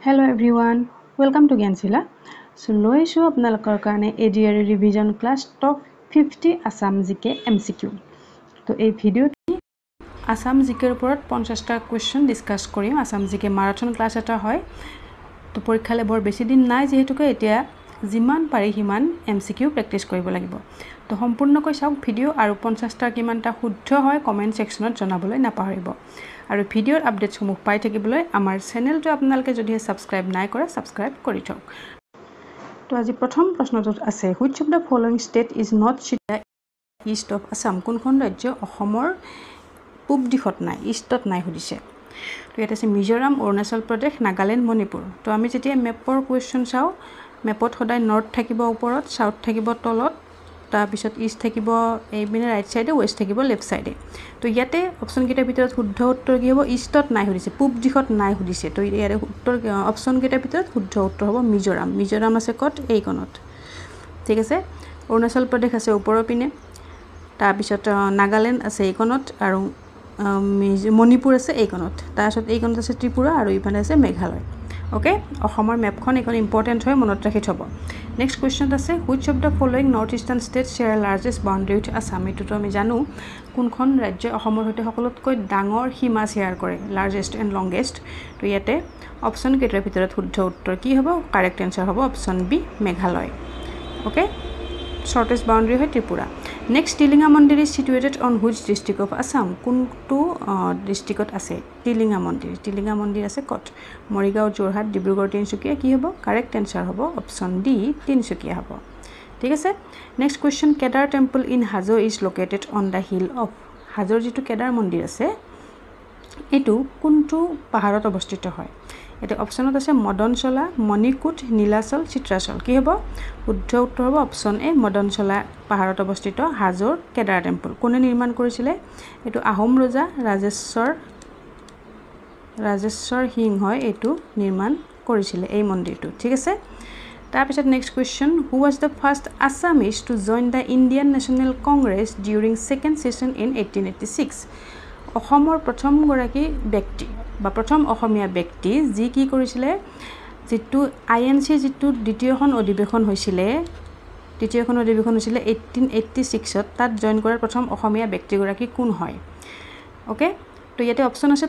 Hello everyone, welcome to Gyansila. So লৈ আছো আপোনালোকৰ কাৰণে ADR revision class top 50 Assam GK MCQ. তো এই ভিডিওটি Assam GK ৰ ওপৰত 50টা কোৱেশ্চন ডিসকাস কৰিম. Assam GK মাৰাথন ক্লাস এটা হয়. তো পৰীক্ষালে বৰ বেছি দিন নাই যেহেতুকে এতিয়া যিমান পাৰি হিমান MCQ প্ৰেক্টিস কৰিব লাগিব. তো সম্পূৰ্ণকৈ চাওক ভিডিও আৰু 50টা কিমানটা শুদ্ধ হয় কমেন্ট সেকশনত জনাবলৈ নাপাহৰিব. আৰু ভিডিওৰ আপডেটসমূহ পাই থাকিবলৈ আমাৰ চেনেলটো আপোনালোকে যদি সাবস্ক্ৰাইব নাই কৰে সাবস্ক্ৰাইব কৰি থওক. তো আজি প্ৰথম প্ৰশ্নটোত আছে which of the following state is not situated east of Assam? কোনখন ৰাজ্য অসমৰ পূব দিশত নাই ইষ্টত নাই হদিছে. তো ইয়াত আছে মিজোৰাম, অৰুণাচল প্ৰদেশ, নাগালেণ্ড, মণিপুৰ. তো আমি যেতিয়া মেপৰ কোৱেশ্চন চাও মেপত সদায় নৰ্থ থাকিব ওপৰত, সাউথ থাকিব তলত, তাৰ পিছত ইষ্ট থাকিব এইবিনে ৰাইট সাইডে, ওয়েস্ট থাকিব লেফট সাইডে. তো ইয়াতে অপশন কেইটাৰ ভিতৰত শুদ্ধ উত্তৰ কি হ'ব? ইষ্টত নাই হদিছে, পূব দিশত নাই হদিছে. তো ইয়াৰে উত্তৰ অপশন কেইটাৰ ভিতৰত শুদ্ধ উত্তৰ হ'ব মিজোৰাম. মিজোৰাম আছে কত? এই কোণত. ঠিক আছে. অৰুণাচল প্ৰদেশ আছে ওপৰৰ পিনে, তাৰ পিছত নাগালেণ্ড আছে এই কোণত, আৰু মণিপুৰ আছে এই কোণত. তাৰ পিছত এই কোণত আছে ত্ৰিপুৰা, আৰু ইফালে আছে মেঘালয়. ওকে, অসমৰ মেপখন এখন ইম্পৰ্টেন্ট হয়, মনত ৰাখি থব. নেক্সট কোৱেশ্চন আছে which of the following north eastern states share largest boundary with Assam? এটোটো আমি জানো কোনখন ৰাজ্য অসমৰ সৈতে সকলোতকৈ ডাঙৰ সীমা শেয়াৰ কৰে, লাৰ্জেষ্ট এণ্ড লংগেষ্ট. তো ইয়াতে অপশন কেইটাৰ ভিতৰত শুদ্ধ উত্তৰ কি হ'ব? কাৰেক্ট এনসাৰ হ'ব option B, Meghalaya. Okay, shortest boundary হয় Tripura. Next Tilinga Mandir is situated on which district of Assam? কোনটো ডিষ্ট্ৰিক্টত আছে টিলিঙা মন্দিৰ? টিলিঙা মন্দিৰ আছে কত? মৰিগাঁও, যোৰহাট, ডিব্ৰুগড়, তিনিচুকীয়া. কি হ'ব? কাৰেক্ট এনসাৰ হ'ব অপশন ডি, তিনিচুকীয়া হ'ব. ঠিক আছে. Next question Kedar temple in Hajo is located on the hill of? হাজোৰ যিটো কেদাৰ মন্দিৰ আছে এইটো কোনটো পাহাৰত অৱস্থিত হয়? এটা অপশনত আছে মদনচলা, মণিকুট, নীলাচল, চিত্ৰাচল. কি হ'ব? শুদ্ধ উত্তৰ হ'ব অপশন এ, মদনচলা পাহাৰত অৱস্থিত হাজোৰ কেদাৰ টেম্পল. কোনে নিৰ্মাণ কৰিছিলে? এইটো আহোম ৰজা ৰাজেশ্বৰ সিংহই এইটো নিৰ্মাণ কৰিছিলে এই মন্দিৰটো. ঠিক আছে. তাৰপিছত next question who was the first Assamese two join the Indian national Congress during second session in 1886? অসমৰ প্ৰথমগৰাকী ব্যক্তি বা প্ৰথম অসমীয়া ব্যক্তি যি কি কৰিছিলে, যিটো INC যিটো দ্বিতীয়খন অধিৱেশন হৈছিলে 1886ত, তাত জইন কৰাৰ প্ৰথম অসমীয়া ব্যক্তিগৰাকী কোন হয়? ওকে, তো ইয়াতে অপশন আছে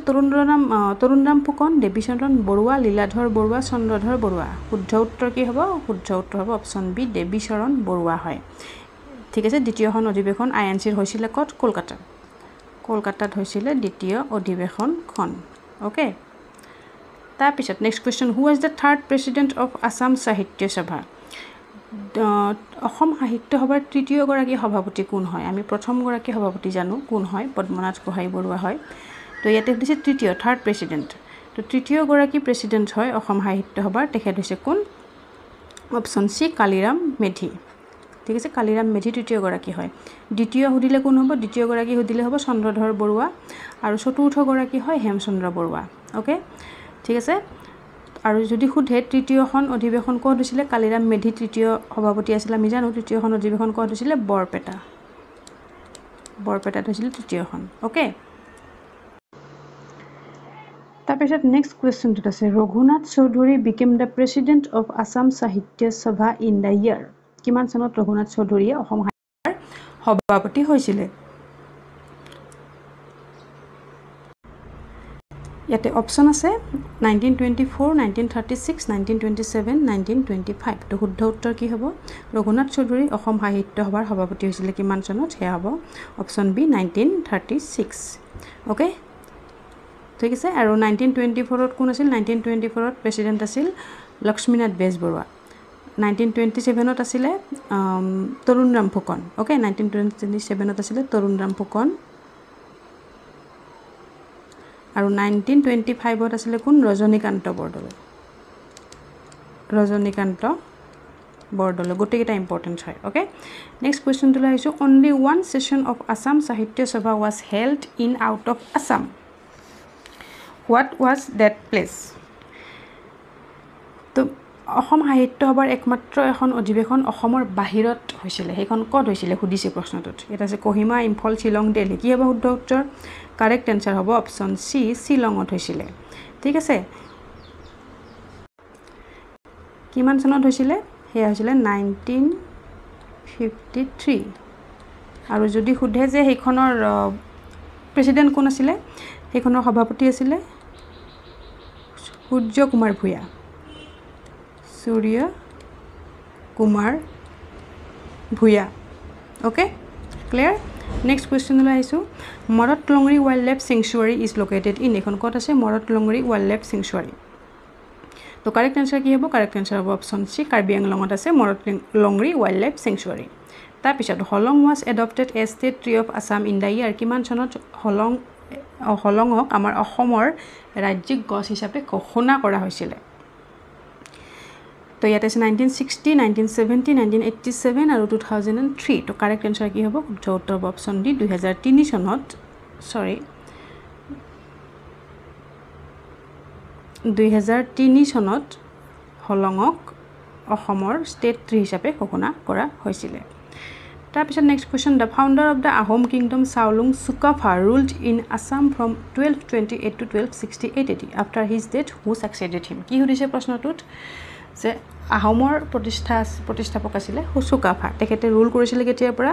তৰুণৰাম ফুকন, দেৱীচন্দ্ৰন বৰুৱা, লীলাধৰ বৰুৱা, চন্দ্ৰধৰ বৰুৱা. শুদ্ধ উত্তৰ কি হ'ব? শুদ্ধ উত্তৰ হ'ব অপশন বি, দেৱীচৰণ বৰুৱা হয়. ঠিক আছে. দ্বিতীয়খন অধিৱেশন INCৰ হৈছিলে কত? কলকাতাত হৈছিলে দ্বিতীয় অধিৱেশনখন. ওকে, তাৰপিছত next question who was the third president of Assam Sahitya সভা? অসম সাহিত্য সভাৰ তৃতীয়গৰাকী সভাপতি কোন হয়? আমি প্ৰথমগৰাকী সভাপতি জানো কোন হয়, পদ্মনাথ গোহাঁই বৰুৱা হয়. তো ইয়াতে সুধিছে তৃতীয়, থাৰ্ড প্ৰেচিডেণ্ট. তো তৃতীয়গৰাকী প্ৰেচিডেণ্ট হয় অসম সাহিত্য সভাৰ, তেখেত হৈছে কোন? Option C, Kaliram Medhi. ঠিক আছে, কালিৰাম মেধি তৃতীয়গৰাকী হয়. দ্বিতীয় সুধিলে কোন হ'ব? দ্বিতীয়গৰাকী সুধিলে হ'ব চন্দ্ৰধৰ বৰুৱা, আৰু চতুৰ্থগৰাকী হয় হেমচন্দ্ৰ বৰুৱা. ওকে, ঠিক আছে. আৰু যদি সোধে তৃতীয়খন অধিৱেশন ক'ত হৈছিলে, কালিৰাম মেধি তৃতীয় সভাপতি আছিল, আমি জানো তৃতীয়খন অধিৱেশন ক'ত হৈছিলে? বৰপেটাত হৈছিল তৃতীয়খন. ওকে, তাৰপিছত নেক্সট কুৱেশ্চনটোত আছে Raghunath Choudhury became the president of Assam Sahitya Sabha in the year? কিমান চনত ৰঘুনাথ চৌধুৰীয়ে অসম সাহিত্যৰ সভাপতি হৈছিলে? ইয়াতে অপশন আছে 1924, 1936, 1927, 1925. তো শুদ্ধ উত্তৰ কি হ'ব? ৰঘুনাথ চৌধুৰী অসম সাহিত্য সভাৰ সভাপতি হৈছিলে কিমান চনত? সেয়া হ'ব অপশন বি, 1936. ওকে, ঠিক আছে. আৰু 1924ত কোন আছিল? 1924ত প্ৰেচিডেণ্ট আছিল লক্ষ্মীনাথ বেজবৰুৱা. 1927ত আছিলে তৰুণৰাম ফুকন. ওকে, 1927ত আছিলে তৰুণৰাম ফুকন, আৰু 1925ত আছিলে কোন? ৰজনীকান্ত বৰদলৈ. গোটেইকেইটা ইম্পৰ্টেণ্ট হয়. ওকে, নেক্সট কুৱেশ্চনটোলৈ আহিছোঁ only one session of Assam Sahitya সভা was held in out of Assam. What was that place? তো অসম সাহিত্য সভাৰ একমাত্ৰ এখন অধিৱেশন অসমৰ বাহিৰত হৈছিলে, সেইখন ক'ত হৈছিলে সুধিছে প্ৰশ্নটোত. এটা আছে কহিমা, ইম্ফল, শ্বিলং, দিল্লী. কি হ'ব শুদ্ধ উত্তৰ? কাৰেক্ট এনসাৰ হ'ব অপশন চি, শ্বিলঙত হৈছিলে. ঠিক আছে. কিমান চনত হৈছিলে হেয়া হৈছিলে 1953 আৰু যদি সুধে যে সেইখনৰ প্ৰেসিডেন্ট কোন আছিলে সেইখনৰ সভাপতি আছিলে Surya Kumar Bhuyan Surya Kumar Bhuyan okay clear next question লৈ আহিছো Marat Longri wildlife sanctuary is located in এখন ক'ত আছে মৰট লংৰি ওয়াইল্ড লাইফ স্যাংচুৱেৰী তো কাৰেক্ট आंसर কি হ'ব কাৰেক্ট आंसर হ'ব অপশন সি কাৰ্বি আংলঙত আছে Marat Longri wildlife sanctuary তাৰ পিছত Hollong was adopted as state tree of Assam in the year কিমান চনত হলংক আমাৰ অসমৰ ৰাজ্যিক গছ হিচাপে ঘোষণা কৰা হৈছিল তো ইয়াত আছে 1960 1970 1987 আৰু 2003 তো কাৰেক্ট आंसर কি হ'ব উত্তৰ হ'ব অপশন ডি 2003 চনত সৰি 2003 চনত হলংক অসমৰ ষ্টেট ট্ৰি হিচাপে ঘোষণা কৰা হৈছিল তাৰ পিছত next question the founder of the Ahom kingdom Chaolung Sukaphaa ruled in Assam from 1228 to 1268 AD after his death who succeeded him কি সুধিছে প্ৰশ্নটোত যে আহোমৰ প্ৰতিষ্ঠাপক আছিলে চুকাফা তেখেতে ৰুল কৰিছিল কেতিয়াৰ পৰা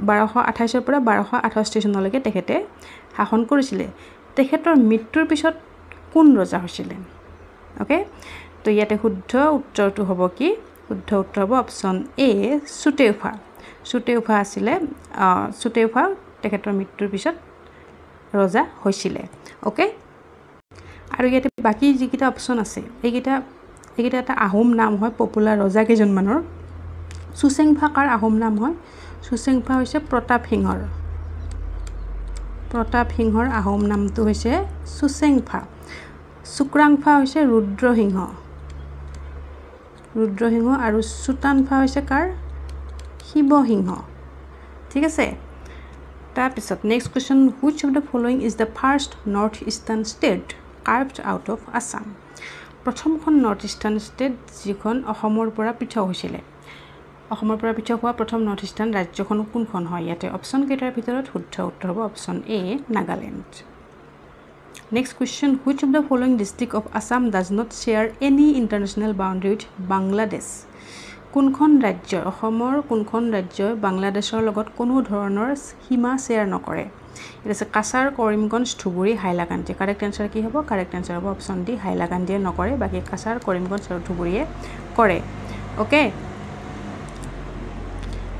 1228 ৰ পৰা 1268 চনলৈকে তেখেতে শাসন কৰিছিল তেখেতৰ মৃত্যুৰ পিছত কোন ৰজা হৈছিল ওকে তো ইয়াতে শুদ্ধ উত্তৰটো হ'ব কি শুদ্ধ উত্তৰ হ'ব অপশন এ সুতেউফা আছিলে সুতেউফা তেখেতৰ মৃত্যুৰ পিছত ৰজা হৈছিল ওকে আৰু ইয়াতে বাকি যিকিটা অপশন আছে এইকিটা এটা আহোম নাম হয় পপুলাৰ ৰজা কেজনমানৰ সুচেংফা কাৰ আহোম নাম হয় সুচেংফা হৈছে প্ৰতাপ সিংহৰ আহোম নামটো হৈছে সুচেংফা শুক্ৰাংফা হৈছে ৰুদ্ৰসিংহ আৰু সুতানফা হৈছে কাৰ শিৱসিংহ ঠিক আছে তাৰ পিছত next question which of the following is the first north eastern state curved out of Assam প্ৰথমখন নৰ্থ ইষ্টাৰ্ণ ষ্টেট যিখন অসমৰ পৰা পৃথক হৈছিল অসমৰ পৰা পৃথক হোৱা প্ৰথম নৰ্থ ইষ্টাৰ্ণ ৰাজ্যখন কোনখন হয় ইয়াতে অপশন কেইটাৰ ভিতৰত শুদ্ধ উত্তৰ হ'ব option A Nagaland next question which of the following district of Assam does not share any international boundary with Bangladesh কোনখন ৰাজ্য অসমৰ কোনখন ৰাজ্যই বাংলাদেশৰ লগত কোনো ধৰণৰ সীমা শ্বেয়াৰ নকৰে এটা আছে কাছাৰ কৰিমগঞ্জ ধুবুৰী হাইলাকান্দি কাৰেক্ট आंसर কি হ'ব কাৰেক্ট आंसर হ'ব অপশন ডি হাইলাকান্দিয়ে নকৰে বাকি কাছাৰ কৰিমগঞ্জ আৰু ধুবুৰীয়ে কৰে ওকে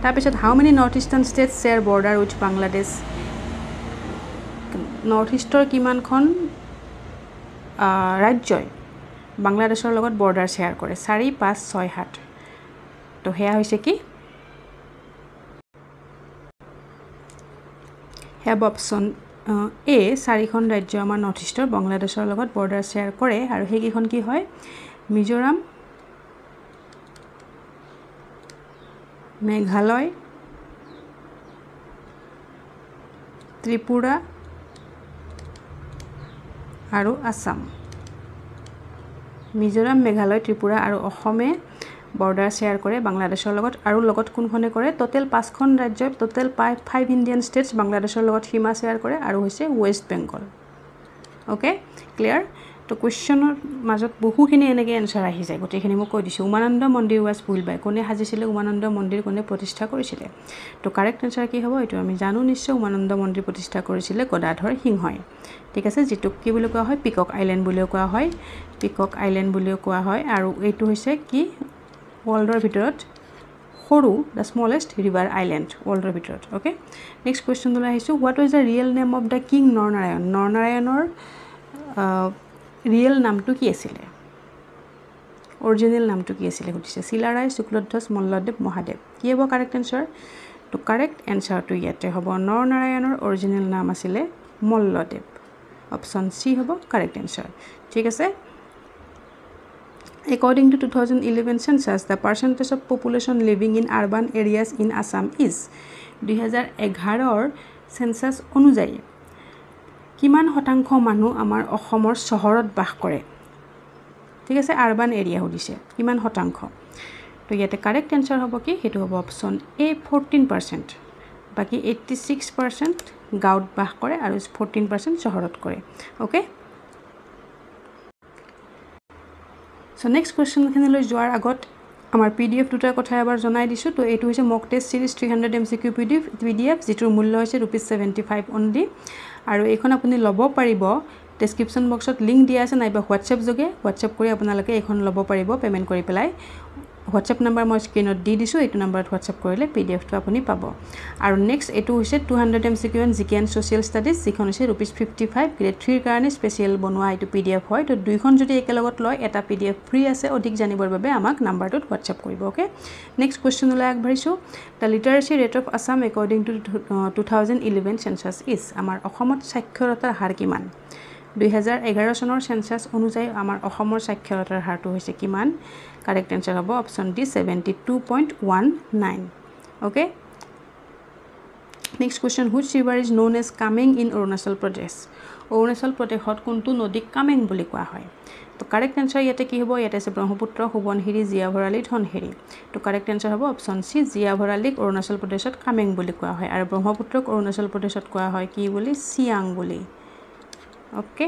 তাৰ পিছত how many north eastern states share border with Bangladesh north ইষ্টৰ কিমানখন ৰাজ্যই বাংলাদেশৰ লগত বৰ্ডাৰ শ্বেয়াৰ কৰে 4 5 6 7 তো হেয়া হৈছে কি হেয়া অপশন এ 4খন ৰাজ্য আমাৰ নৰ্থ ইষ্টৰ বাংলাদেশৰ লগত বৰ্ডাৰ শ্বেয়াৰ কৰে আৰু হেকিখন কি হয় মিজোৰাম মেঘালয় ত্ৰিপুৰা আৰু আসাম মিজোৰাম মেঘালয় ত্ৰিপুৰা আৰু অসমে বৰ্ডাৰ শ্বেয়াৰ কৰে বাংলাদেশৰ লগত আৰু লগত কোনখনে কৰে টোটাল 5খন ৰাজ্য টোটাল 5 ইণ্ডিয়ান ষ্টেটছ বাংলাদেশৰ লগত সীমা শ্বেয়াৰ কৰে আৰু হৈছে ওয়েষ্ট বেংগল ওকে ক্লিয়াৰ তো কোৱেশ্চনৰ মাজত বহুখিনি এনেকৈ এনসাৰ আহি যায় গোটেইখিনি মই কৈ দিছোঁ উমানন্দ মন্দিৰ ওয়াজ বুইল্ড বাই কোনে সাজিছিলে উমানন্দ মন্দিৰ কোনে প্ৰতিষ্ঠা কৰিছিলে তো কাৰেক্ট आंसर কি হ'ব এইটো আমি জানো নিশ্চয় উমানন্দ মন্দিৰ প্ৰতিষ্ঠা কৰিছিলে গদাধৰ সিংহই ঠিক আছে যেটো কি বুলি কোৱা হয় পিকক আইল্যান্ড বুলিও কোৱা হয় আৰু এইটো হৈছে কি ৱৰ্ল্ডৰ ভিতৰত সৰু দ্য স্মলেষ্ট ৰিভাৰ আইল্যান্ড ৱৰ্ল্ডৰ ভিতৰত ওকে নেক্সট কোৱেশ্চন লৈ আহিছো what was the real name of the king নৰনাৰায়ণৰ ৰিয়েল নামটো কি আছিল অৰিজিনেল নামটো কি আছিল সুধিছে শিলাৰায় শুক্লধ্বজ মল্লদেৱ মহাদেৱ কি হ'ব কাৰেক্ট आंसर তো কাৰেক্ট आंसरটো ইয়াতে হ'ব নৰনাৰায়ণৰ অৰিজিনেল নাম আছিল মল্লদেৱ অপশন সি হ'ব কাৰেক্ট आंसर ঠিক আছে According to 2011 census, the percentage of population living in urban areas in Assam is 2011 census অনুযায়ী কিমান শতাংশ মানুহ আমাৰ অসমৰ চহৰত বাস কৰে ঠিক আছে আৰবান এৰিয়া হৈছে কিমান শতাংশ তো ইয়াতে কাৰেক্ট आंसर হ'ব কি হেতু হ'ব অপশন এ 14% বাকি 86% গাঁৱত বাস কৰে আৰু 14% চহৰত কৰে ওকে সো নেক্সট কুৱেশ্যনখিনিলৈ যোৱাৰ আগত আমাৰ PDF দুটাৰ কথা এবাৰ জনাই দিছোঁ তো এইটো হৈছে মক টেষ্ট সিৰিজ 300 MCQ PDF যিটোৰ মূল্য হৈছে ₹75 অনলি আৰু এইখন আপুনি ল'ব পাৰিব ডেছক্ৰিপশ্যন বক্সত লিংক দিয়া আছে নাইবা হোৱাটছএপ যোগে হোৱাটছএপ কৰি আপোনালোকে এইখন ল'ব পাৰিব পে'মেণ্ট কৰি পেলাই হোৱাটছএপ নাম্বাৰ মই স্ক্ৰীনত দি দিছোঁ এইটো নাম্বাৰত হোৱাটছএপ কৰিলে PDFটো আপুনি পাব আৰু নেক্সট এইটো হৈছে 200 MCQ এণ্ড জিকে এণ্ড ছ'চিয়েল ষ্টাডিজ যিখন হৈছে ₹55 গ্ৰেড 3ৰ কাৰণে স্পেচিয়েল বনোৱা এইটো PDF হয় তো দুইখন যদি একেলগত লয় এটা PDF ফ্ৰী আছে অধিক জানিবৰ বাবে আমাক নাম্বাৰটোত হোৱাটছএপ কৰিব ওকে নেক্সট কুৱেশ্যনলৈ আগবাঢ়িছোঁ the literacy rate of Assam according to 2011 census is আমাৰ অসমত সাক্ষৰতাৰ হাৰ কিমান 2011 চনৰ চেনচাছ অনুযায়ী আমাৰ অসমৰ সাক্ষৰতাৰ হাৰটো হৈছে কিমান কাৰেক্ট এনসাৰ হ'ব option D 72.19 okay next question which river is known as Kameng in Arunachal Pradesh Arunachal প্ৰদেশত কোনটো নদীক কামেং বুলি কোৱা হয় তো কাৰেক্ট এনসাৰ ইয়াতে কি হ'ব ইয়াতে আছে ব্ৰহ্মপুত্ৰ সোৱণশিৰি জীয়া ভৰালী ধনশিৰি তো কাৰেক্ট এনসাৰ হ'ব অপশ্যন সি জীয়া ভৰালীক অৰুণাচল প্ৰদেশত কামেং বুলি কোৱা হয় আৰু ব্ৰহ্মপুত্ৰক অৰুণাচল প্ৰদেশত কোৱা হয় কি বুলি চিয়াং বুলি okay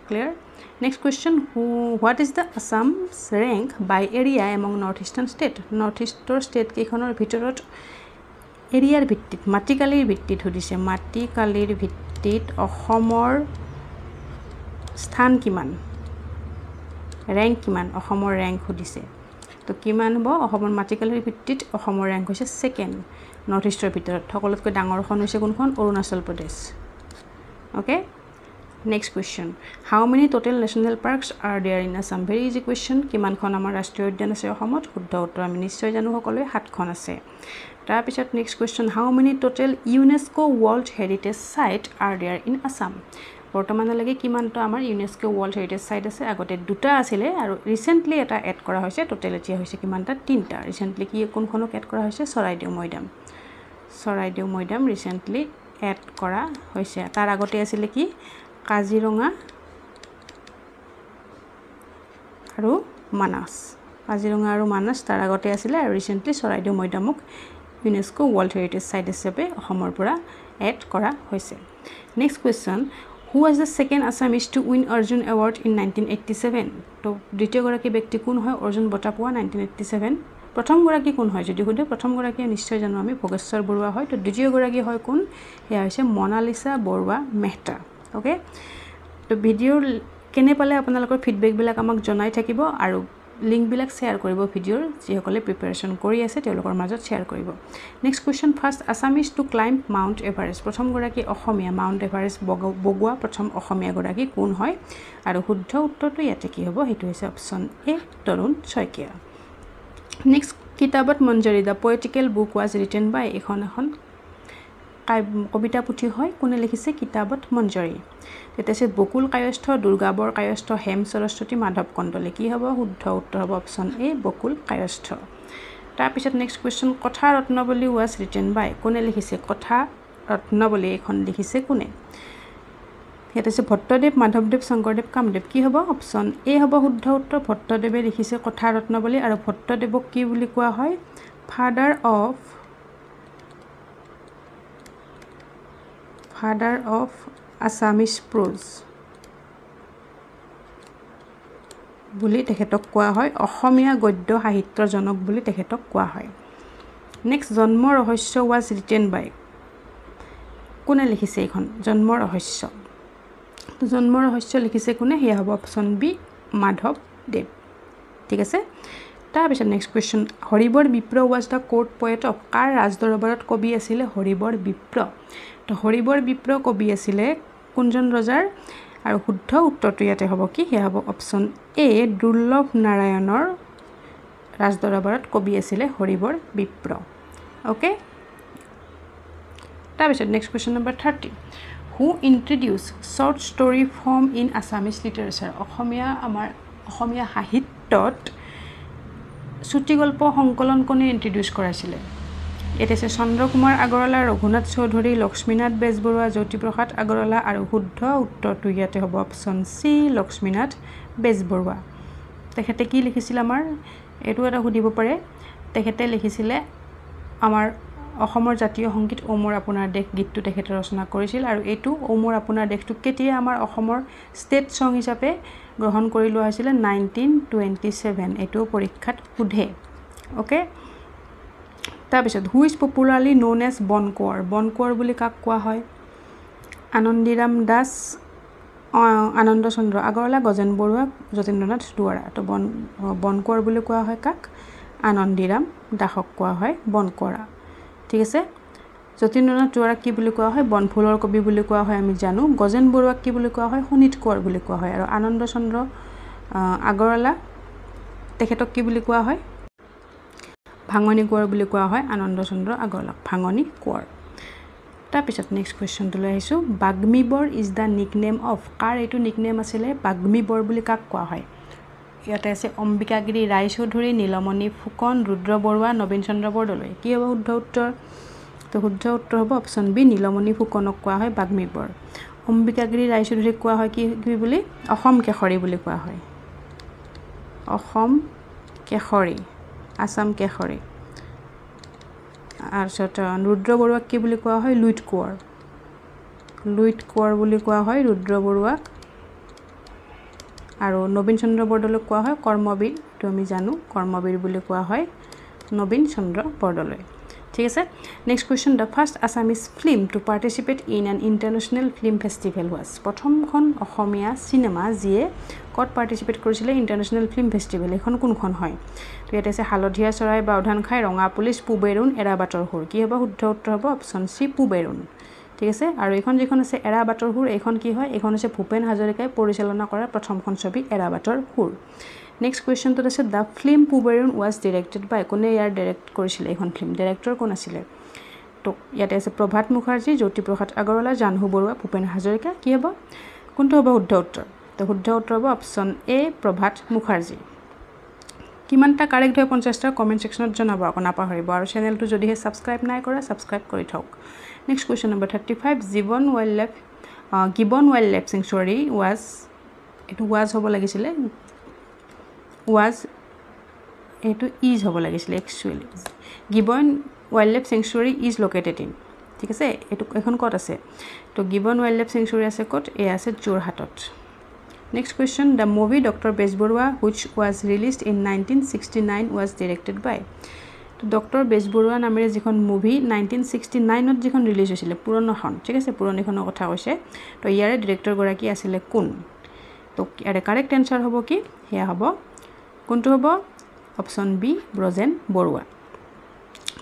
clear next question what is the Assam's rank by area among northeastern state northeastern state কেইখনৰ ভিতৰত এৰিয়াৰ ভিত্তিত মাটিকালিৰ ভিত্তিত সুধিছে মাটিকালিৰ ভিত্তিত অসমৰ স্থান কিমান ৰেংক কিমান অসমৰ ৰেংক সুধিছে তো কিমান হ'ব অসমৰ মাটিকালিৰ ভিত্তিত অসমৰ ৰেংক হৈছে সেকেন্ড নৰ্থইষ্টৰ ভিতৰত সকলোতকৈ ডাঙৰখন হৈছে কোনখন Arunachal Pradesh okay Next question. How many total national parks are there in Assam? Very easy question. কিমানখন আমাৰ ৰাষ্ট্ৰীয় উদ্যান আছে অসমত শুদ্ধ উত্তৰ আমি নিশ্চয় জানো সকলোৱে 7খন আছে তাৰ পিছত next question. How many total UNESCO World Heritage Site are there in Assam? বৰ্তমানলৈকে কিমানটো আমাৰ UNESCO World Heritage Site আছে আগতে দুটা আছিলে আৰু ৰিসেন্টলি এটা এড কৰা হৈছে টোটাল এতিয়া হৈছে কিমানটা তিনটা ৰিসেন্টলি কি কোনখনক এড কৰা হৈছে চৰাইদেউ মৈদাম ৰিসেন্টলি এড কৰা হৈছে তাৰ আগতে আছিল কি কাজিৰঙা আৰু মানস তাৰ আগতে আছিল আৰু ৰিসেন্টলি চৰাইদেউ মৈদামক ইউনেস্কো ওয়াৰ্ল্ড হেৰিটেজ সাইট হিচাপে অসমৰ পৰা এড কৰা হৈছে next question who was the second Assamese to win Arjuna award in 1987 তো দ্বিতীয় গৰাকী ব্যক্তি কোন হয় অৰ্জুন বঁটা পোৱা 1987 প্ৰথম গৰাকী কোন হয় যদি সুধে প্ৰথম গৰাকী নিশ্চয় জানো আমি ভোগেশ্বৰ বৰুৱা হয় তো দ্বিতীয় গৰাকী হয় কোন এয়া হৈছে মনালিসা বৰুৱা মেহতা ওকে তো ভিডিঅ কেনে পালে আপোনালোকৰ ফিডবেক বিলাক আমাক জনাই থাকিব আৰু লিংক বিলাক শেয়াৰ কৰিব ভিডিঅৰ যিসকলে প্ৰিপাৰেচন কৰি আছে তেওঁলোকৰ মাজত শেয়াৰ কৰিব next question first Assamese to climb mount Everest প্ৰথম গৰাকী অসমীয়া মাউণ্ট এভাৰেষ্ট বগোৱা প্ৰথম অসমীয়া গৰাকী কোন হয় আৰু শুদ্ধ উত্তৰটো ইয়াতে কি হ'ব হেতু হৈছে অপচন এ তৰুণ শইকীয়া নেক্সট কিতাবত মঞ্জৰী দা পোয়েটিকেল বুক ওয়াজ ৰিটেন বাই এখন কবিতা পুথি হয় কোনে লিখিছে কিতাবত মঞ্জৰী তেতিয়াছে বকুল কায়স্থ দুৰ্গাবৰ কায়স্থ হেম সৰস্বতী মাধৱ কণ্ডলে কি হ'ব শুদ্ধ উত্তৰ হ'ব অপচন এ বকুল কায়স্থ তাৰ পিছত নেক্সট কোৱেশ্চন কথা ৰত্নবলী ওয়াজ ৰিটেন বাই কোনে লিখিছে কথা ৰত্নবলী এখন লিখিছে কোনে হেতাছে ভট্টদেৱ মাধৱদেৱ শংকৰদেৱ কামদেৱ কি হ'ব অপচন এ হ'ব শুদ্ধ উত্তৰ ভট্টদেৱে লিখিছে কথা ৰত্নবলী আৰু ভট্টদেৱক কি বুলি কোৱা হয় ফাদাৰ অফ Assamese prose বুলি তেখেতক কোৱা হয় অসমীয়া গদ্য সাহিত্যৰ জনক বুলি তেখেতক কোৱা হয় নেক্সট জন্ম ৰহস্য ওয়াজ ৰিটেন বাই কোনে লিখিছে এখন জন্ম ৰহস্য লিখিছে কোনে হেয়া হ'ব অপচন বি মাধৱদেৱ ঠিক আছে তাৰ পিছত next question Haribar Bipra was the court poet of কাৰ ৰাজদৰবাৰত কবি আছিল হৰিবৰ বিপ্ৰ তো হৰিবৰ বিপ্ৰ কবি আছিল কোনজন ৰজাৰ আৰু শুদ্ধ উত্তৰটো ইয়াতে হ'ব কি হেয়া হ'ব অপচন এ দুৰ্লভ নাৰায়ণৰ ৰাজদৰবাৰত কবি আছিল হৰিবৰ বিপ্ৰ ওকে তাৰ পিছত next question number 30 who introduce short story form in Assamese literature অসমীয়া সাহিত্যত চুটিগল্প সংকলন কোনে ইন্ট্ৰডিউস কৰাইছিলে এটা আছে চন্দ্ৰকুমাৰ আগৰৱালা ৰঘুনাথ চৌধুৰী লক্ষ্মীনাথ বেজবৰুৱা জ্যোতিপ্ৰসাদ আগৰৱালা আৰু শুদ্ধ উত্তৰটো ইয়াতে হ'ব অপচন সি লক্ষ্মীনাথ বেজবৰুৱা তেখেতে কি লিখিছিল আমাৰ এটো এটা সুধিব পাৰে তেখেতে লিখিছিলে আমাৰ অসমৰ জাতীয় সংগীত ও মোৰ আপোনাৰ দেশ গীতটো তেখেতে ৰচনা কৰিছিল আৰু এইটো ও মোৰ আপোনাৰ দেশটো কেতিয়া আমাৰ অসমৰ ষ্টেট সং হিচাপে গ্ৰহণ কৰি লোৱা হৈছিল 1927 এইটো পৰীক্ষাত সোধে ওকে তাৰপিছত who is popularly known as বনকোৱাৰ বুলি কাক কোৱা হয় আনন্দীৰাম দাস আনন্দ চন্দ্ৰ আগৰৱালা গজেন বৰুৱা যতীন্দ্ৰনাথ দুৱৰা তো বনকোৱাৰ বুলি কোৱা হয় কাক আনন্দীৰাম দাসক কোৱা হয় বনকোৱা ঠিক আছে যতীন্দ্ৰনাথ দুৱৰাক কি বুলি কোৱা হয় বনফুলৰ কবি বুলি কোৱা হয় আমি জানো গজেন বৰুৱাক কি বুলি কোৱা হয় শোণিত কোঁৱৰ বুলি কোৱা হয় আৰু আনন্দ চন্দ্ৰ আগৰৱালা তেখেতক কি বুলি কোৱা হয় ভাঙনি কোঁৱৰ বুলি কোৱা হয় আনন্দ চন্দ্ৰ আগৰৱালাক ভাঙনি কোঁৱৰ তাৰপিছত নেক্সট কুৱেশ্যনটো লৈ আহিছোঁ বাগ্মীবৰ ইজ দ্য নিকনেম অফ কাৰ এইটো নিকনেম আছিলে বাগ্মীবৰ বুলি কাক কোৱা হয় ইয়াতে আছে অম্বিকাগিৰি ৰায়চৌধুৰী নীলমণি ফুকন ৰুদ্ৰ বৰুৱা নবীন চন্দ্ৰ বৰদলৈ কি হ'ব শুদ্ধ উত্তৰ তো শুদ্ধ উত্তৰ হ'ব অপশ্যন বি নীলমণি ফুকনক কোৱা হয় বাগ্মীবৰ অম্বিকাগিৰি ৰায়চৌধুৰীক কোৱা হয় কি বুলি অসম কেশৰী বুলি কোৱা হয় অসম কেশৰী আসাম কেশৰী তাৰপিছত ৰুদ্ৰ বৰুৱাক কি বুলি কোৱা হয় লুইত কোঁৱৰ বুলি কোৱা হয় ৰুদ্ৰ বৰুৱাক আৰু নবীন চন্দ্ৰ বৰদলৈক কোৱা হয় কৰ্মবীৰ এইটো আমি জানো কৰ্মবীৰ বুলি কোৱা হয় নবীন চন্দ্ৰ বৰদলৈ ঠিক আছে next question the first Assamese film to participate in an international film festival was প্ৰথমখন অসমীয়া চিনেমা যিয়ে ক'ত পাৰ্টিচিপেট কৰিছিলে ইণ্টাৰনেশ্যনেল ফিল্ম ফেষ্টিভেল এইখন কোনখন হয় তো ইয়াতে আছে হালধীয়া চৰাই বাওধান খাই ৰঙা পুলিচ পুবেৰুণ এৰাবাটৰ সুৰ কি হ'ব শুদ্ধ উত্তৰ হ'ব অপশ্যন চি পুবেৰুণ ঠিক আছে আৰু এইখন যিখন আছে এৰাবাটৰ সুৰ এইখন কি হয় এইখন হৈছে ভূপেন হাজৰিকাই পৰিচালনা কৰা প্ৰথমখন ছবি এৰাবাটৰ সুৰ নেক্সট কুৱেশ্যনটোত আছে the film Puberun was directed by কোনে ইয়াৰ ডাইৰেক্ট কৰিছিলে এইখন ফিল্ম ডাইৰেক্টৰ কোন আছিলে তো ইয়াতে আছে প্ৰভাত মুখাৰ্জী জ্যোতিপ্ৰসাদ আগৰৱালা জাহ্নু বৰুৱা ভূপেন হাজৰিকা কি হ'ব কোনটো হ'ব শুদ্ধ উত্তৰ তো শুদ্ধ উত্তৰ হ'ব অপশ্যন এ প্ৰভাত মুখাৰ্জী কিমানটা কাৰেক্ট হয় 50টা কমেণ্ট ছেকশ্যনত জনাব আকৌ নাপাহৰিব আৰু চেনেলটো যদিহে ছাবস্ক্ৰাইব নাই কৰা ছাবস্ক্ৰাইব কৰি থওক next question number 35 gibbon wild life sanctuary was এইটো ৱাজ হ'ব লাগিছিলে ৱাজ এইটো ইজ হ'ব লাগিছিলে actually gibbon wild life sanctuary is located in ঠিক আছে এইটো এখন ক'ত আছে তো গিবন ৱাইল্ড লাইফ চেংচুৱাৰী আছে ক'ত এয়া আছে যোৰহাটত next question the movie doctor Bezbarua which was released in 1969 was directed by তো ডক্টৰ বেজবৰুৱা নামেৰে যিখন মুভি 1969ত যিখন ৰিলিজ হৈছিলে পুৰণাখন ঠিক আছে পুৰণিখনৰ কথা কৈছে তো ইয়াৰে ডিৰেক্টৰগৰাকী আছিলে কোন তো ইয়াৰে কাৰেক্ট এনচাৰ হ'ব কি সেয়া হ'ব কোনটো হ'ব অপশ্যন বি ব্ৰজেন বৰুৱা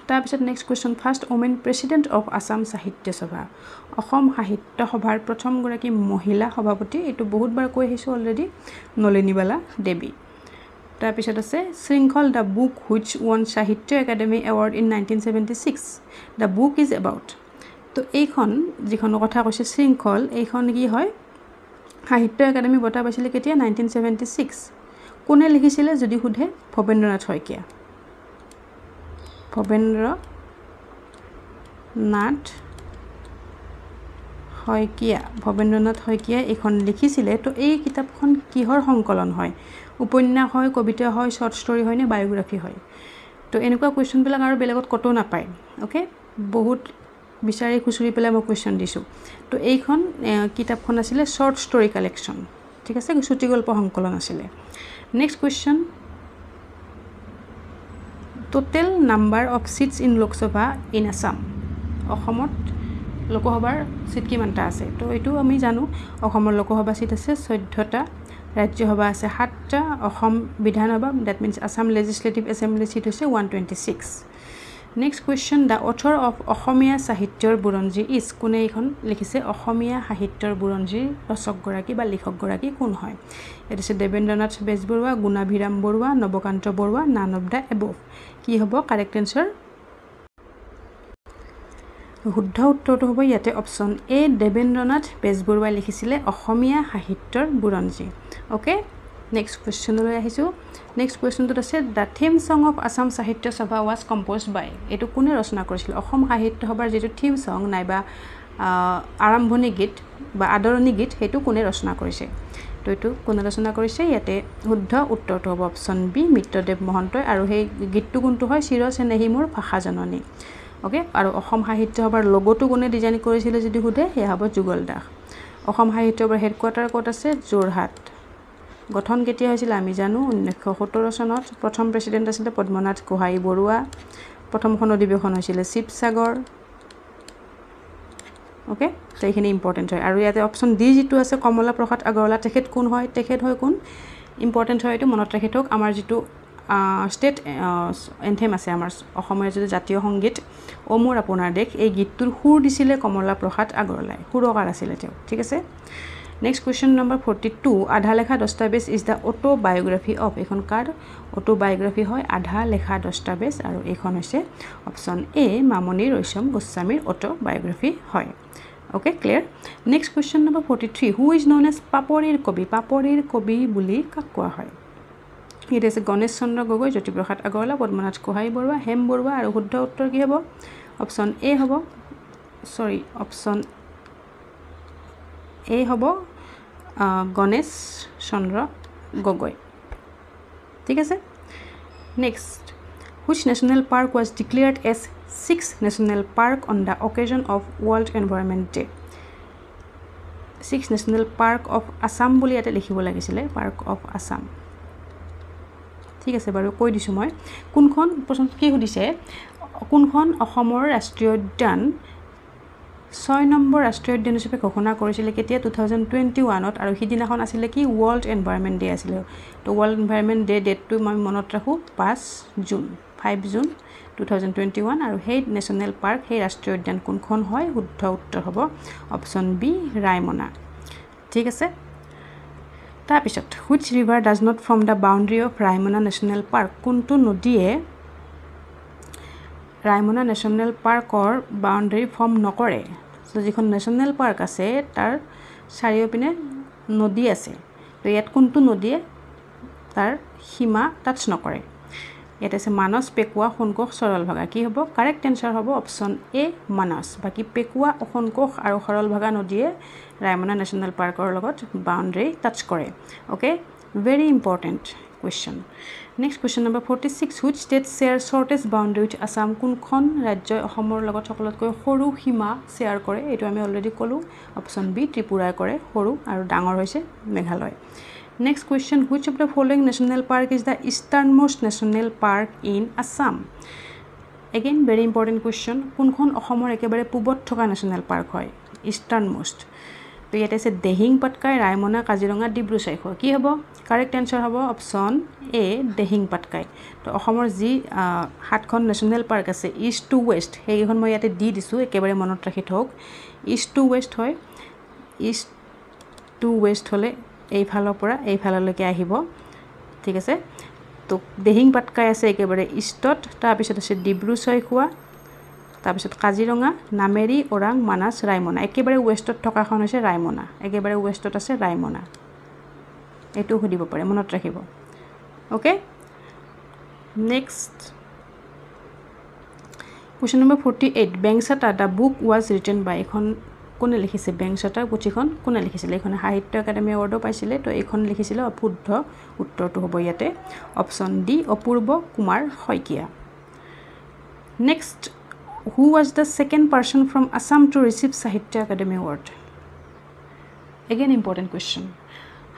তাৰপিছত next question first women president of Assam সাহিত্য সভা অসম সাহিত্য সভাৰ প্ৰথমগৰাকী মহিলা সভাপতি এইটো বহুতবাৰ কৈ আহিছোঁ অলৰেডি নলিনীবালা দেৱী তাৰপিছত আছে শৃংখল দ্য বুক হুইচ ৱন সাহিত্য academy award in 1976 the book is about তো এইখন যিখন কথা কৈছে শৃংখল এইখন কি হয় সাহিত্য একাডেমী বঁটা পাইছিলে কেতিয়া 1976 কোনে লিখিছিলে যদি সোধে ভৱেন্দ্ৰনাথ শইকীয়া এইখন লিখিছিলে তো এই কিতাপখন কিহৰ সংকলন হয় উপন্যাস হয় কবিতা হয় শৰ্ট ষ্টৰি হয় নে বায়োগ্ৰাফি হয় তো এনেকুৱা কুৱেশ্যনবিলাক আৰু বেলেগত ক'তো নাপায় ওকে বহুত বিচাৰি খুচৰি পেলাই মই কুৱেশ্যন দিছোঁ তো এইখন কিতাপখন আছিলে শৰ্ট ষ্টৰি কালেকশ্যন ঠিক আছে চুটিগল্প সংকলন আছিলে next question total number of seats in Lok Sabha in Assam অসমত লোকসভাৰ চিট কিমানটা আছে তো এইটো আমি জানো অসমৰ লোকসভা চিট আছে 14টা ৰাজ্যসভা আছে 7টা Assam Vidhan Sabha that means Assam legislative assembly seat হৈছে 126 next question the author of অসমীয়া সাহিত্যৰ বুৰঞ্জী ইজ কোনে এইখন লিখিছে অসমীয়া সাহিত্যৰ বুৰঞ্জীৰ ৰচকগৰাকী বা লিখকগৰাকী কোন হয় ইয়াত আছে Debendranath Bezbaruah Gunabhiram Barua Nabakanta Barua none of the above কি হ'ব কাৰেক্ট এনচাৰ শুদ্ধ উত্তৰটো হ'ব ইয়াতে অপশ্যন এ দেৱেন্দ্ৰনাথ বেজবৰুৱাই লিখিছিলে অসমীয়া সাহিত্যৰ বুৰঞ্জী ওকে নেক্সট কুৱেশ্যনলৈ আহিছোঁ নেক্সট কুৱেশ্যনটোত আছে the theme song of Assam সাহিত্য সভা ৱাজ কম্প'জড বাই এইটো কোনে ৰচনা কৰিছিল অসম সাহিত্য সভাৰ যিটো থিম ছং নাইবা আৰম্ভণি গীত বা আদৰণি গীত সেইটো কোনে ৰচনা কৰিছে তো এইটো কোনে ৰচনা কৰিছে ইয়াতে শুদ্ধ উত্তৰটো হ'ব অপশ্যন বি মিত্ৰদেৱ মহন্তই আৰু সেই গীতটো কোনটো হয় চিৰ চেনেহী মোৰ ভাষা জননী ওকে আৰু অসম সাহিত্য সভাৰ লগোটো কোনে ডিজাইন কৰিছিলে যদি সোধে সেয়া হ'ব যুগল দাস অসম সাহিত্য সভাৰ হেডকোৱাৰ্টাৰ ক'ত আছে যোৰহাট গঠন কেতিয়া হৈছিল আমি জানো 1917 চনত প্ৰথম প্ৰেসিডেন্ট আছিল পদ্মনাথ গোহাঁই বৰুৱা প্ৰথমখন অধিৱেশন হৈছিল শিৱসাগৰ ওকে তো এইখিনি ইম্পৰ্টেন্ট হয় আৰু ইয়াতে অপচন ডি যেটো আছে কমলা প্ৰসাদ আগৰৱালা তেখেত কোন হয় তেখেত হয় কোন ইম্পৰ্টেন্ট হয় এটো মনত ৰাখি থওক আমাৰ যেটো স্টেট এন্থেম আছে আমাৰ অসমৰ যেটো জাতীয় সংগীত ও মোৰ আপোনাৰ দেশ এই গীতটোৰ সুৰ দিছিলে কমলা প্ৰসাদ আগৰৱালাই সুৰকাৰ আছিল তেওঁ ঠিক আছে Next question number 42 আধা লেখা দস্তাবেজ is the autobiography of এখন কাৰ autobiography হয় আধা লেখা দস্তাবেজ আৰু এখন হৈছে অপচন এ মামনি ৰয়ছম গোস্বামীৰ autobiography হয় okay clear next question number 43 who is known as পাপৰিৰ কবি বুলি কাক কোৱা হয় it is গণেশ চন্দ্ৰ গগৈ জ্যোতিপ্ৰসাদ আগৰৱালা পদ্মনাথ গোহাঁই বৰুৱা হেম বৰুৱা আৰু শুদ্ধ উত্তৰ কি হ'ব অপচন এ হ'ব সৰি অপচন এ হ'ব গণেশ চন্দ্ৰ গগৈ ঠিক আছে next which national park was declared as 6th national park on the occasion of World Environment Day 6th national park of Assam বুলি এটা লিখিব লাগিছিল park of Assam ঠিক আছে বাৰু কৈ দিছো মই কোনখন প্ৰশ্ন কি সুধিছে কোনখন অসমৰ ৰাষ্ট্ৰীয় উদ্যান 6 নম্বৰ ৰাষ্ট্ৰীয় উদ্যান হিচাপে ঘোষণা কৰিছিল কেতিয়া 2021 ত আৰু হিদিনাখন আছিল কি ওয়াৰ্ল্ড এনভায়ৰনমেন্ট ডে আছিল তো ওয়াৰ্ল্ড এনভায়ৰনমেন্ট ডে ডেটটো মই মনত ৰাখো 5 জুন 2021 আৰু হেই নেশনাল পাৰ্ক হেই ৰাষ্ট্ৰীয় উদ্যান কোনখন হয় শুদ্ধ উত্তৰ হ'ব অপচন বি ৰায়মনা ঠিক আছে তাৰপিছত which river does not form the boundary of Raimana National Park কোনটো নদীয়ে ৰায়মনা নেশনাল পাৰ্কৰ বাউন্ডাৰী ফৰ্ম নকৰে সো যিখন নেশনাল পাৰ্ক আছে তাৰ চাৰিওপিনে নদী আছে তো ইয়াত কোনটো নদীয়ে তাৰ সীমা টাচ নকৰে ইয়াত আছে মানস পেকুৱা সোণকোষ সৰলভাগা কি হ'ব কাৰেক্ট আনসাৰ হ'ব অপচন এ মানস বাকি পেকুৱা সোণকোষ আৰু সৰলভাগা নদীয়ে ৰায়মনা নেশনাল পাৰ্কৰ লগত বাউন্ডাৰী টাচ কৰে okay very important question next question number 46 which state share shortest boundary with Assam কোনখন ৰাজ্যই অসমৰ লগত সকলোতকৈ সৰু সীমা শেয়াৰ কৰে এটো আমি অলৰেডি কলো অপচন বি ত্ৰিপুৰাই কৰে সৰু আৰু ডাঙৰ হৈছে Meghalaya next question which of the following national park is the easternmost national park in Assam again very important question কোনখন অসমৰ একেবাৰে পূবত থকা national park হয় easternmost তো ইয়াতে আছে দেহিং পাটকাই ৰায়মনা কাজিৰঙা ডিব্ৰু সাইখোৱা কি হ'ব কাৰেক্ট आंसर হ'ব অপচন এ দেহিং পাটকাই তো অসমৰ যি হাতখন নেশনাল পাৰ্ক আছে ইষ্ট টু ওয়েস্ট হেইখন মই ইয়াতে দি দিছো একেবাৰে মনত ৰাখি থওক ইষ্ট টু ওয়েস্ট হয় ইষ্ট টু ওয়েস্ট হলে এই ফালৰ পৰা এই ফাললৈকে আহিব ঠিক আছে তো দেহিং পাটকাই আছে একেবাৰে ইষ্টত তাৰ পিছত আছে ডিব্ৰু সাইখোৱা তাৰ পিছত কাজিৰঙা নামেৰি ওৰাং মানাস ৰায়মনা একেবাৰে ওয়েষ্টত থকাখন হৈছে ৰায়মনা একেবাৰে ওয়েষ্টত আছে ৰায়মনা এটো হদিব পাৰে মনত ৰাখিব okay next question number 48 বেংসাটা the book was written by এখন কোনে লিখিছে বেংসাটা পুথিখন কোনে লিখিছিল এখন সাহিত্য একাডেমি এৱাৰ্ড পাইছিলে তো এখন লিখিছিল শুদ্ধ উত্তৰটো হ'ব ইয়াতে option D Apurba Kumar Saikia next who was the second person from Assam to receive Sahitya Academy Award again important question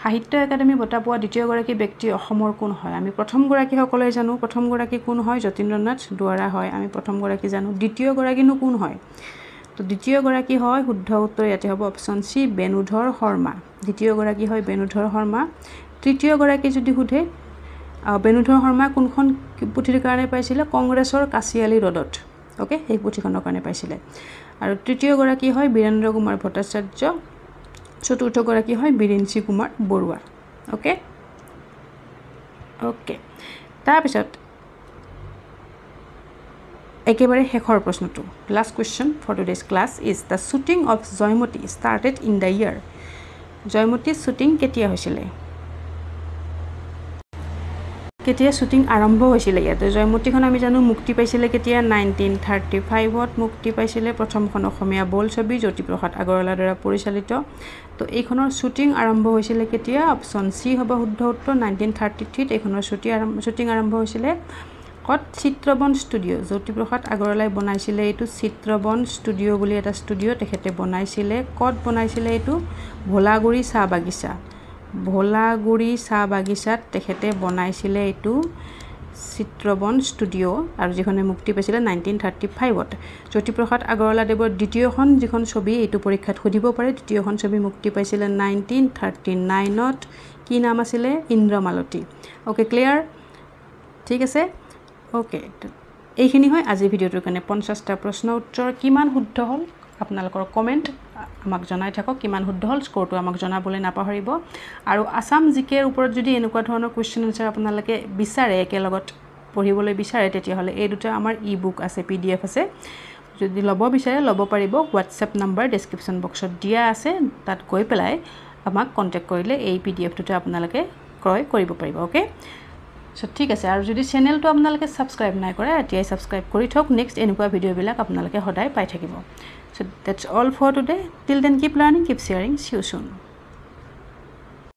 সাহিত্য একাডেমি বঁটা পোৱা দ্বিতীয় গৰাকী ব্যক্তি অসমৰ কোন হয় আমি প্ৰথম গৰাকী সকলে জানো প্ৰথম গৰাকী কোন হয় যতীন্দ্ৰনাথ দুৱাৰা হয় আমি প্ৰথম গৰাকী জানো দ্বিতীয় গৰাকীনো কোন হয় তো দ্বিতীয় গৰাকী হয় শুদ্ধ উত্তৰ ইয়াতে হ'ব অপচন সি বেনুধৰ শৰ্মা দ্বিতীয় গৰাকী হয় বেনুধৰ শৰ্মা তৃতীয় গৰাকী যদি সোধে বেনুধৰ শৰ্মা কোনখন পুথিৰ কাৰণে পাইছিল কংগ্ৰেছৰ কাছিয়ালি ৰোডত ওকে এই পুথিখনৰ কাৰণে পাইছিল আৰু তৃতীয় গৰাকী হয় বীৰেন্দ্ৰ কুমাৰ ভট্টাচাৰ্য চতুৰ্থ গৰাকী হয় বিৰিঞ্চি কুমাৰ বৰুৱা ওকে ওকে তাৰ পিছত একেবাৰে শেষৰ প্ৰশ্নটো last question for today's class is the shooting of Joymoti started in the year Joymoti shooting কেতিয়া হৈছিল কেতিয়া শ্বুটিং আৰম্ভ হৈছিল ইয়াতে জয়মতীখন আমি জানো মুক্তি পাইছিল কেতিয়া 1935 ত মুক্তি পাইছিল প্ৰথমখন অসমীয়া বল ছবি জ্যোতিপ্ৰসাদ আগৰৱালাৰ দ্বাৰা পৰিচালিত তো এইখনৰ শ্বুটিং আৰম্ভ হৈছিল কেতিয়া অপচন সি হ'ব শুদ্ধ উত্তৰ 1933 ত এইখনৰ শ্বুটিং আৰম্ভ হৈছিল কত চিত্ৰবন ষ্টুডিঅ' জ্যোতিপ্ৰসাদ আগৰৱালাই বনাইছিলে এইটো চিত্ৰবন ষ্টুডিঅ' বুলি এটা ষ্টুডিঅ' তেখেতে বনাইছিলে কত বনাইছিলে এইটো ভোলাগুৰি চাহ বাগিচা ভোলাগুৰি চাহ বাগিচাত তেখেতে বনাইছিলে এইটো চিত্ৰবন ষ্টুডিঅ' আৰু যিখনে মুক্তি পাইছিলে 1935ত জ্যোতিপ্ৰসাদ আগৰৱালা দেৱৰ দ্বিতীয়খন যিখন ছবি এইটো পৰীক্ষাত সুধিব পাৰে দ্বিতীয়খন ছবি মুক্তি পাইছিলে 1939ত কি নাম আছিলে ইন্দ্ৰমালতী ওকে ক্লিয়াৰ ঠিক আছে ওকে এইখিনি হয় আজি ভিডিঅ'টোৰ কাৰণে 50টা প্ৰশ্ন উত্তৰ কিমান শুদ্ধ হ'ল আপোনালোকৰ কমেন্ট আমাক জনাই থাকক কিমান শুদ্ধ হ'ল স্কোৰটো আমাক জনাবলৈ নাপাহৰিব আৰু আসাম জিকেৰ ওপৰত যদি এনেকুৱা ধৰণৰ কোৱেশ্চন আনসাৰ আপোনালোকে বিচাৰে একেলগত পঢ়িবলৈ বিচাৰে তেতিয়াহ'লে এই দুটা আমাৰ ই-বুক আছে PDF আছে যদি ল'ব বিচাৰে ল'ব পাৰিব WhatsApp নম্বৰ ডেসক্ৰিপচন বক্সত দিয়া আছে তাত গৈ পেলাই আমাক কন্টাক্ট কৰিলে এই PDF দুটা আপোনালোকে ক্ৰয় কৰিব পাৰিব ওকে সো ঠিক আছে আৰু যদি চেনেলটো আপোনালোকে সাবস্ক্ৰাইব নাই কৰে এতিয়াই সাবস্ক্ৰাইব কৰি থক নেক্সট এনেকুৱা ভিডিঅ'বিলাক আপোনালোকে সদায় পাই থাকিব so that's all for today till then keep learning keep sharing see you soon